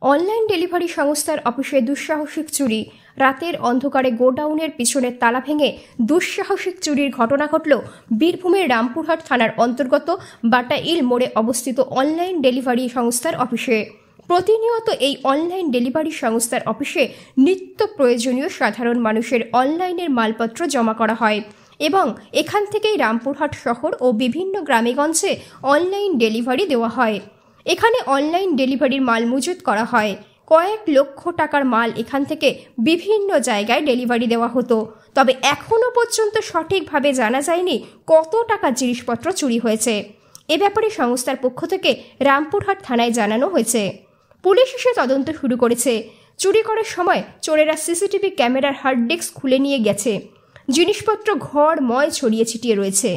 Online delivery সংস্থার অফিসে দুঃসাহসিক চুরি। রাতের অন্ধকারে গোডাউনের পিছনের তালা ভেঙে দুঃসাহসিক চুরির ঘটনা ঘটল বীরভূমের রামপুরহাট থানার অন্তর্গত বাটাইল মোড়ে অবস্থিত অনলাইন ডেলিভারি সংস্থার অফিসে। প্রতিনিয়ত এই অনলাইন ডেলিভারি সংস্থার অফিসে নিত্য প্রয়োজনীয় সাধারণ মানুষের অনলাইনের মালপত্র জমা করা হয় এবং এখান থেকেই রামপুরহাট শহর ও বিভিন্ন গ্রামেগঞ্জে অনলাইন ডেলিভারি দেওয়া হয়। এখানে অনলাইন ডেলিভারির মাল মজুত করা হয়। কয়েক লক্ষ টাকার মাল এখান থেকে বিভিন্ন জায়গায় ডেলিভারি দেওয়া হতো। তবে এখনও পর্যন্ত সঠিকভাবে জানা যায়নি কত টাকার জিনিসপত্র চুরি হয়েছে। এ ব্যাপারে সংস্থার পক্ষ থেকে রামপুরহাট থানায় জানানো হয়েছে। পুলিশ এসে তদন্ত শুরু করেছে। চুরি করার সময় চোরেরা সিসিটিভি ক্যামেরার হার্ড ডিস্ক খুলে নিয়ে গেছে। জিনিসপত্র ঘরময় ছড়িয়ে ছিটিয়ে রয়েছে।